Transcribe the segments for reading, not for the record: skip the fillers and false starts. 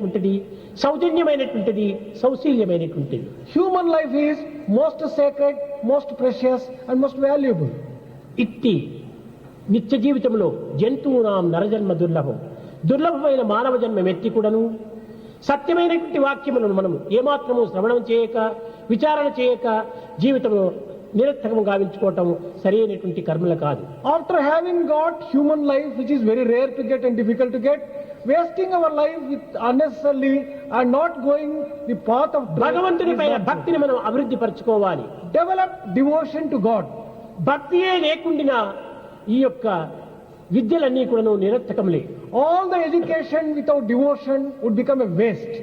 సహజమైనటువంటిది, సౌజన్యమైనటువంటిది, సౌశీల్యమైనటువంటిది. Human life is most sacred, most precious and most valuable. ఇట్టి నిత్య జీవితంలో జంతువునాం నరజన్మ దుర్లభం, దుర్లభమైన మానవ జన్మ ఎత్తి కూడాను సత్యమైనటువంటి వాక్యములను మనం ఏమాత్రము శ్రవణం చేయక, విచారణ చేయక జీవితంలో నిరర్థకము గావించుకోవటం సరైనటువంటి కర్మలు కాదు. After having got human life, which is very rare to get and difficult to get, wasting our life with unnecessarily and not going the path of భగవంతుని పైన భక్తిని మనం అభివృద్ధి పరచుకోవాలి. develop devotion to God. భక్తియే లేకుండా ఈ యొక్క విద్యలన్నీ కూడా నిరర్థకములే. All the education without devotion would become a waste.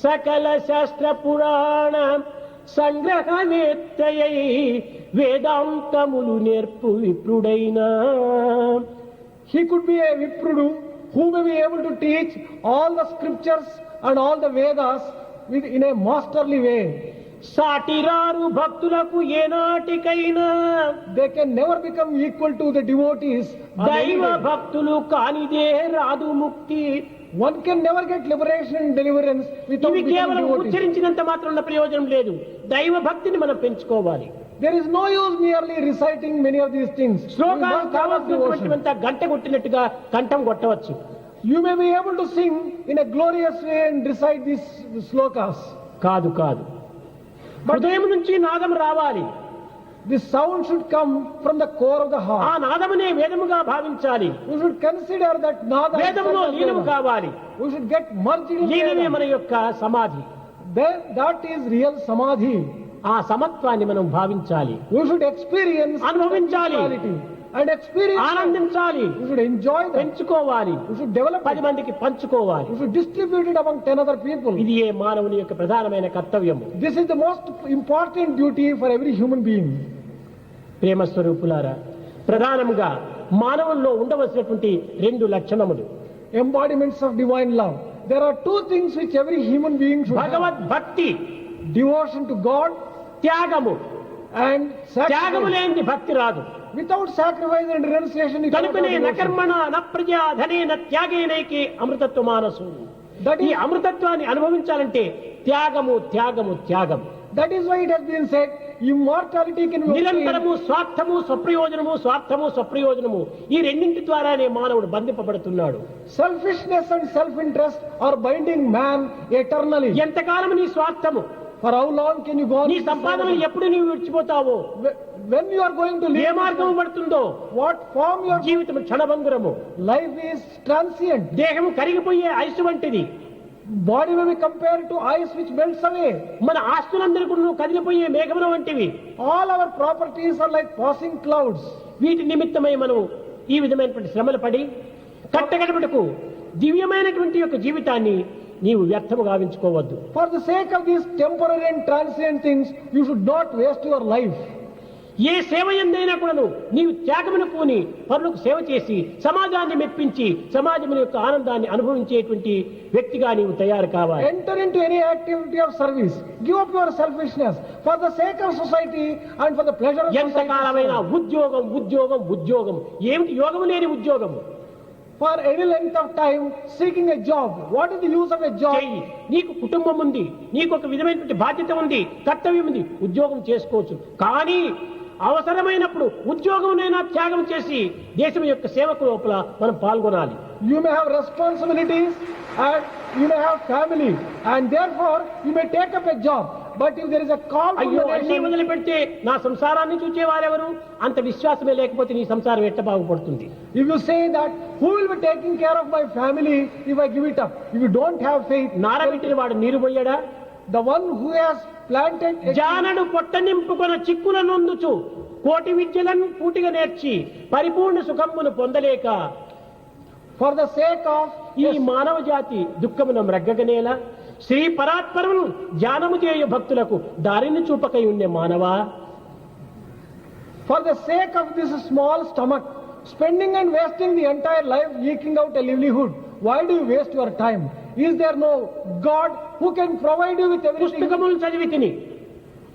సకల శాస్త్ర పురాణ సంగ్రహవేత్తయై వేదాంతములు నేర్పు విప్రుడైన. He could be a Viprudu who may be able to teach all the scriptures and all the Vedas in a masterly way. సాటిరారు భక్తులకు ఏనాటికైనా They can never become equal to the devotees. దైవ భక్తులు కానిదే రాదు ముక్తి. One can never get liberation and deliverance without ఇవి becoming కేవలం devotees. ఉచ్చరించినంత మాత్రం ఉన్న ప్రయోజనం లేదు. దైవ భక్తిని మనం పెంచుకోవాలి. There is no use merely reciting many of these things. శ్లోకాలు You must have కావాల్సినటువంటి devotion. గంట కొట్టినట్టుగా కంఠం కొట్టవచ్చు. You may be able to sing in a glorious way and recite these slokas. కాదు కాదు, హృదయం నుంచి నాదం రావాలి. This sound should come from the core of the ఆ heart. నాదమునే వేదముగా భావించాలి. You should consider that nada is వేదములో part of లీనము Veda. కావాలి. We should get merged in లీనమే Veda. మన యొక్క సమాధి. Then that is real samadhi. ఆ సమత్వాన్ని మనం భావించాలి, We should experience అనుభవించాలి, spirituality and experience. ఆనందించాలి, We should enjoy that. పెంచుకోవాలి, We should develop 10 it. మందికి పంచుకోవాలి. We should distribute it among 10 other people. ఇది ఏ మానవుని యొక్క ప్రధానమైన కర్తవ్యము. This is the most important duty for every human being. ప్రేమ స్వరూపులారా, ప్రధానముగా మానవుల్లో ఉండవలసినటువంటి 2 లక్షణములు. Embodiments of divine love. There are 2 things which every human being should have. భగవద్ భక్తి, Devotion to God త్యాగము. and త్యాగము sacrifice. లేని భక్తి రాదు. Without sacrifice and renunciation, you cannot కనుకనే have devotion. నకర్మణ నప్రజా ధనేన త్యాగేనైకే అమృతత్వ మానసు. That ఈ is, అమృతత్వాన్ని అనుభవించాలంటే త్యాగము త్యాగము త్యాగం. that is why it has been said, immortality can be నిరంతరము obtained. స్వార్థము స్వప్రయోజనము, స్వార్థము స్వప్రయోజనము, ఈ రెండింటి ద్వారానే మానవుడు బంధింపబడుతున్నాడు. Selfishness and self-interest are binding man eternally. ఎంతకాలం నీ స్వార్థము, For how long can you go on? నీ సంపాదనలు ఎప్పుడు నీవు విడిచిపోతావో, When you are going to A live, మార్గము పడుతుందో, what form your జీవితం క్షణభంగురము. life is transient. దేహము కరిగిపోయే ఐసు వంటిది. Body may be compared to ice which melts away. మన ఆస్తులందరికీ కదిలిపోయే మేఘముల వంటివి. All our properties are like passing clouds. వీటి నిమిత్తమై మనం ఈ విధమైనటువంటి శ్రమలు పడి కట్టగడపటకు దివ్యమైనటువంటి యొక్క జీవితాన్ని నీవు వ్యర్థము గావించుకోవద్దు. For the sake of these temporary and transient things, you should not waste your life. ఏ సేవ ఎందైనా కూడాను నీవు త్యాగమును పూని పరులకు సేవ చేసి సమాజాన్ని మెప్పించి సమాజం యొక్క ఆనందాన్ని అనుభవించేటువంటి వ్యక్తిగా నీవు తయారు కావాలి. Enter into any activity of service. Give up your selfishness for the sake of society and for the pleasure of ఎంతకాలమైన society. ఉద్యోగం ఉద్యోగం ఉద్యోగం, ఏమిటి యోగము లేని ఉద్యోగము? For any length of time seeking a job. What is the use of a job? చెయ్యి. నీకు కుటుంబం ఉంది, నీకు ఒక విధమైనటువంటి బాధ్యత ఉంది, కర్తవ్యం ఉంది, ఉద్యోగం చేసుకోవచ్చు. కానీ అవసరమైనప్పుడు ఉద్యోగంనైనా త్యాగం చేసి దేశం యొక్క సేవకు లోపల మనం పాల్గొనాలి. You may have responsibilities and you may have family and therefore you may take up a job. But if there is a call from అయ్యో the అన్ని nation, వదిలిపెడితే నా సంసారాన్ని చూచేవారెవరు? అంత విశ్వాసమే లేకపోతే నీ సంసారం ఎట్ట బాగుపడుతుంది? if you say that who will be taking care of my family if I give it up? If you don't have faith, నారబెట్టిన వాడు నీరు పోయాడా? the one who has planted a జానడు పొట్ట నింపుకొన చిక్కుల నొందుచు కోటి విద్యలను పూటిగా నేర్చి పరిపూర్ణ సుఖమును పొందలేక for the sake of ఈ మానవ జాతి దుఃఖమును మ్రగ్గగనేలా శ్రీ పరాత్పరమును ధ్యానము చేయు భక్తులకు దారిని చూపకై ఉండే మానవా, for the sake of this small stomach, spending and wasting the entire life eking out a livelihood, why do you waste your time? Is there no God who can provide you with everything? పుస్తకములు చదివి తిని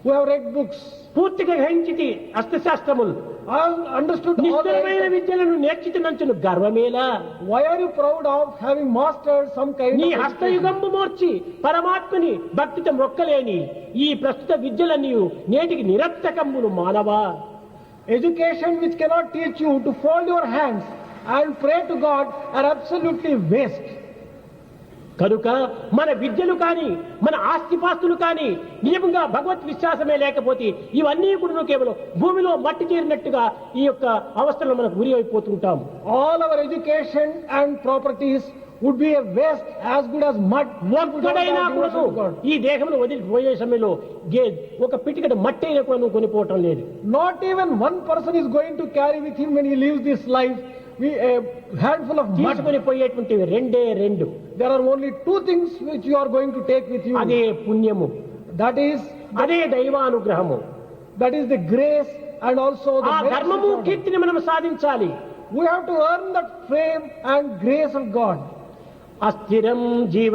Who have read books, పూర్తిగా గ్రహించి అస్త్రశాస్త్రములు I have understood all the నిశ్చలమైన right. విద్యలను నేర్చితునంచును గర్వమేలా. Why are you proud of having mastered some kind నీ of education? హస్తయుగంబు మోర్చి పరమాత్మని భక్తితో మొక్కలేని ఈ ప్రస్తుత విద్యలన్నీ నేటికి నిరర్థకంబులు మానవా. Education which cannot teach you to fold your hands and pray to God are absolutely waste. కనుక మన విద్యలు కానీ మన ఆస్తిపాస్తులు కానీ నిజంగా భగవత్ విశ్వాసమే లేకపోతే ఇవన్నీ కూడా కేవలం భూమిలో మట్టి చేరినట్టుగా ఈ యొక్క అవస్థలో మనకు గురి అయిపోతుంటాం. All our education and properties would be a waste as good as mud. ఒక్కడైనా కూడా ఈ దేహంలో వదిలిపోయే సమయంలో ఒక పిటికట మట్టి అయినా కూడా నువ్వు కొనిపోవటం లేదు. Not even one person is going to carry with him when he leaves this life a handful of mud. తీసుకొని పోయేటువంటివి రెండే రెండు. There are only two things which you are going to take with you. అదే పుణ్యము, అదే దైవానుగ్రహము. That is the grace and also the ఆ mercy ధర్మము of God. కీర్తిని మనం సాధించాలి. We have to earn that fame and grace of God. అస్థిరం జీవ